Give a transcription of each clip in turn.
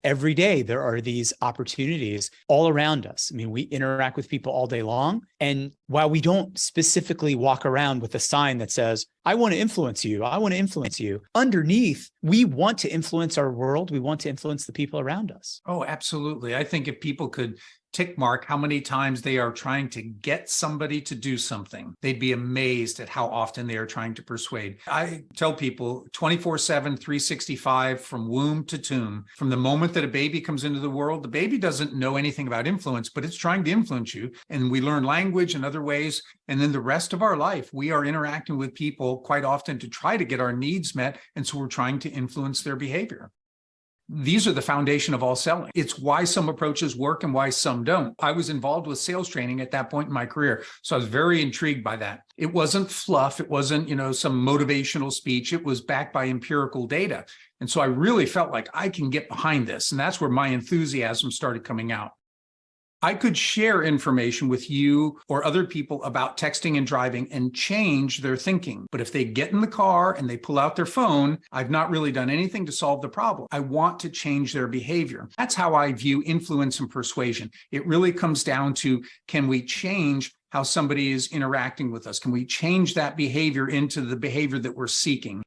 Every day, there are these opportunities all around us. I mean, we interact with people all day long. And while we don't specifically walk around with a sign that says, I want to influence you, I want to influence you, underneath, we want to influence our world. We want to influence the people around us. Oh, absolutely. I think if people could tick mark how many times they are trying to get somebody to do something, they'd be amazed at how often they are trying to persuade. I tell people 24/7, 365 from womb to tomb. From the moment that a baby comes into the world, the baby doesn't know anything about influence, but it's trying to influence you. And we learn language and other ways. And then the rest of our life, we are interacting with people quite often to try to get our needs met. And so we're trying to influence their behavior. These are the foundation of all selling. It's why some approaches work and why some don't. I was involved with sales training at that point in my career, so I was very intrigued by that. It wasn't fluff. It wasn't, some motivational speech. It was backed by empirical data. And so I really felt like I can get behind this. And that's where my enthusiasm started coming out. I could share information with you or other people about texting and driving and change their thinking. But if they get in the car and they pull out their phone, I've not really done anything to solve the problem. I want to change their behavior. That's how I view influence and persuasion. It really comes down to, can we change how somebody is interacting with us? Can we change that behavior into the behavior that we're seeking?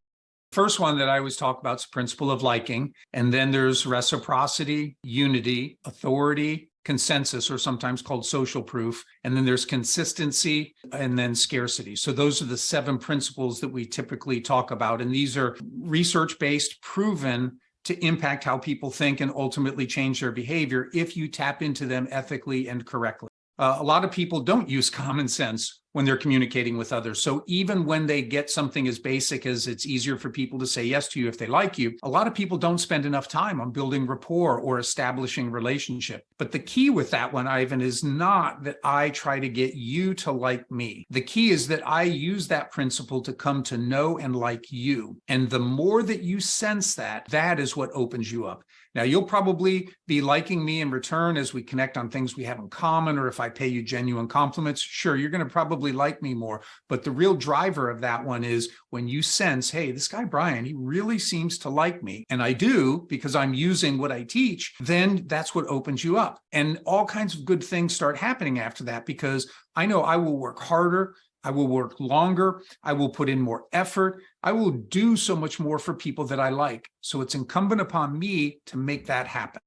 First one that I always talk about is the principle of liking. And then there's reciprocity, unity, authority, consensus, or sometimes called social proof. And then there's consistency and then scarcity. So those are the 7 principles that we typically talk about. And these are research-based, proven to impact how people think and ultimately change their behavior if you tap into them ethically and correctly. A lot of people don't use common sense when they're communicating with others. So even when they get something as basic as it's easier for people to say yes to you if they like you, a lot of people don't spend enough time on building rapport or establishing relationship. But the key with that one, Ivan, is not that I try to get you to like me. The key is that I use that principle to come to know and like you. And the more that you sense that, that is what opens you up. Now, you'll probably be liking me in return as we connect on things we have in common, or if I pay you genuine compliments, sure, you're going to probably like me more. But the real driver of that one is when you sense, hey, this guy, Brian, he really seems to like me. And I do because I'm using what I teach, then that's what opens you up. And all kinds of good things start happening after that, because I know I will work harder. I will work longer. I will put in more effort. I will do so much more for people that I like. So it's incumbent upon me to make that happen.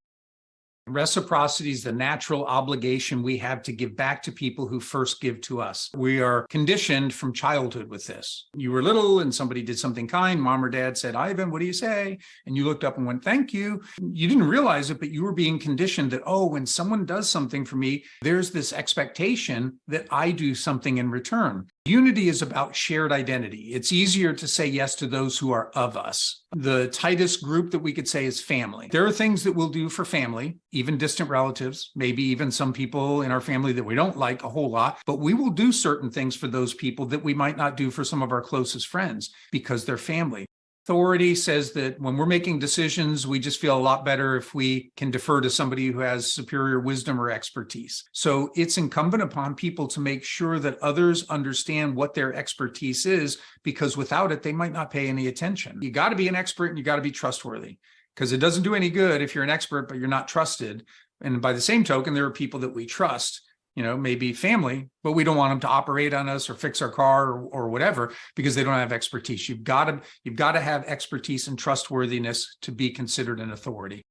Reciprocity is the natural obligation we have to give back to people who first give to us. We are conditioned from childhood with this. You were little and somebody did something kind. Mom or dad said, Ivan, what do you say? And you looked up and went, thank you. You didn't realize it, but you were being conditioned that, oh, when someone does something for me, there's this expectation that I do something in return. Unity is about shared identity. It's easier to say yes to those who are of us. The tightest group that we could say is family. There are things that we'll do for family, even distant relatives, maybe even some people in our family that we don't like a whole lot, but we will do certain things for those people that we might not do for some of our closest friends because they're family. Authority says that when we're making decisions, we just feel a lot better if we can defer to somebody who has superior wisdom or expertise. So it's incumbent upon people to make sure that others understand what their expertise is, because without it, they might not pay any attention. You got to be an expert and you got to be trustworthy, because it doesn't do any good if you're an expert, but you're not trusted. And by the same token, there are people that we trust, maybe family, but we don't want them to operate on us or fix our car or whatever, because they don't have expertise. You've got to have expertise and trustworthiness to be considered an authority.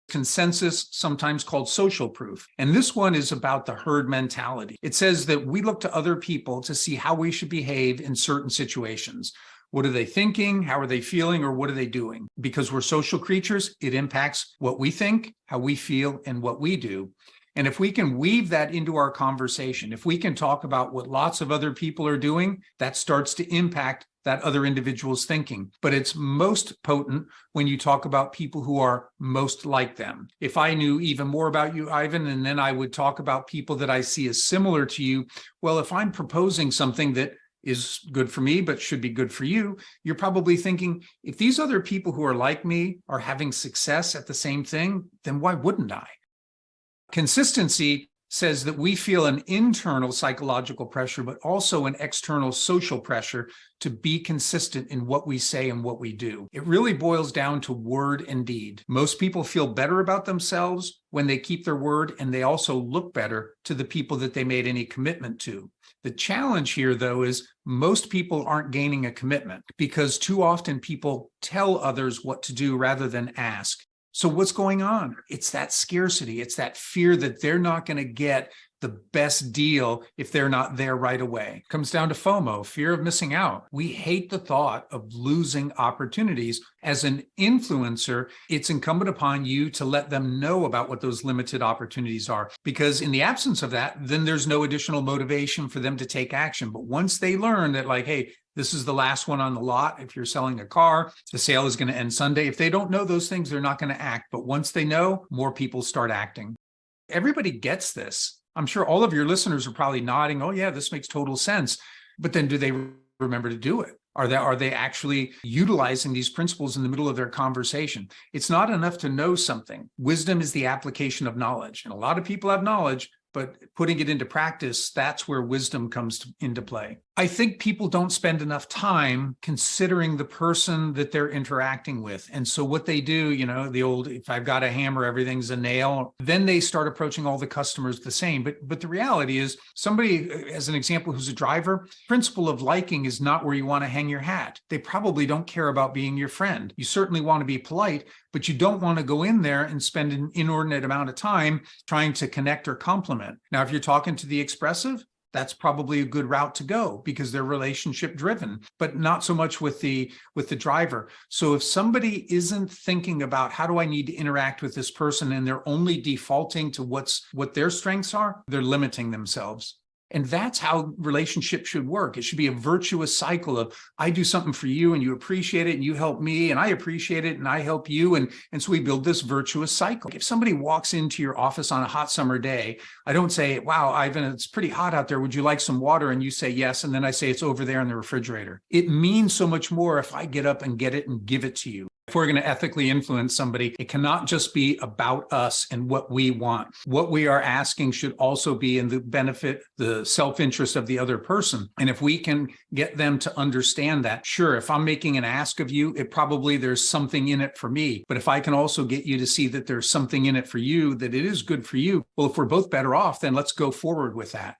Consensus, sometimes called social proof. And this one is about the herd mentality. It says that we look to other people to see how we should behave in certain situations. What are they thinking? How are they feeling? Or what are they doing? Because we're social creatures, it impacts what we think, how we feel, and what we do. And if we can weave that into our conversation, if we can talk about what lots of other people are doing, that starts to impact that other individual's thinking. But it's most potent when you talk about people who are most like them. If I knew even more about you, Ivan, and then I would talk about people that I see as similar to you, well, if I'm proposing something that is good for me, but should be good for you, you're probably thinking, if these other people who are like me are having success at the same thing, then why wouldn't I? Consistency says that we feel an internal psychological pressure, but also an external social pressure to be consistent in what we say and what we do. It really boils down to word and deed. Most people feel better about themselves when they keep their word, and they also look better to the people that they made any commitment to. The challenge here, though, is most people aren't gaining a commitment because too often people tell others what to do rather than ask. So what's going on? It's that scarcity. It's that fear that they're not going to get the best deal if they're not there right away. It comes down to FOMO, fear of missing out. We hate the thought of losing opportunities. As an influencer, it's incumbent upon you to let them know about what those limited opportunities are, because in the absence of that, then there's no additional motivation for them to take action. But once they learn that, like, hey, this is the last one on the lot. If you're selling a car, the sale is going to end Sunday. If they don't know those things, they're not going to act. But once they know, more people start acting. Everybody gets this. I'm sure all of your listeners are probably nodding, oh yeah, this makes total sense. But then do they remember to do it? Are they actually utilizing these principles in the middle of their conversation? It's not enough to know something. Wisdom is the application of knowledge. And a lot of people have knowledge, but putting it into practice, that's where wisdom comes into play. I think people don't spend enough time considering the person that they're interacting with. And so what they do, the old, if I've got a hammer, everything's a nail, then they start approaching all the customers the same. But the reality is, somebody, as an example, who's a driver, principle of liking is not where you want to hang your hat. They probably don't care about being your friend. You certainly want to be polite, but you don't want to go in there and spend an inordinate amount of time trying to connect or compliment. Now, if you're talking to the expressive, that's probably a good route to go because they're relationship driven, but not so much with the driver. So if somebody isn't thinking about how do I need to interact with this person and they're only defaulting to what their strengths are, they're limiting themselves. And that's how relationships should work. It should be a virtuous cycle of I do something for you and you appreciate it and you help me and I appreciate it and I help you. And so we build this virtuous cycle. If somebody walks into your office on a hot summer day, I don't say, wow, Ivan, it's pretty hot out there. Would you like some water? And you say yes. And then I say it's over there in the refrigerator. It means so much more if I get up and get it and give it to you. If we're going to ethically influence somebody, it cannot just be about us and what we want. What we are asking should also be in the benefit, the self-interest of the other person. And if we can get them to understand that, sure, if I'm making an ask of you, there's something in it for me. But if I can also get you to see that there's something in it for you, that it is good for you, well, if we're both better off, then let's go forward with that.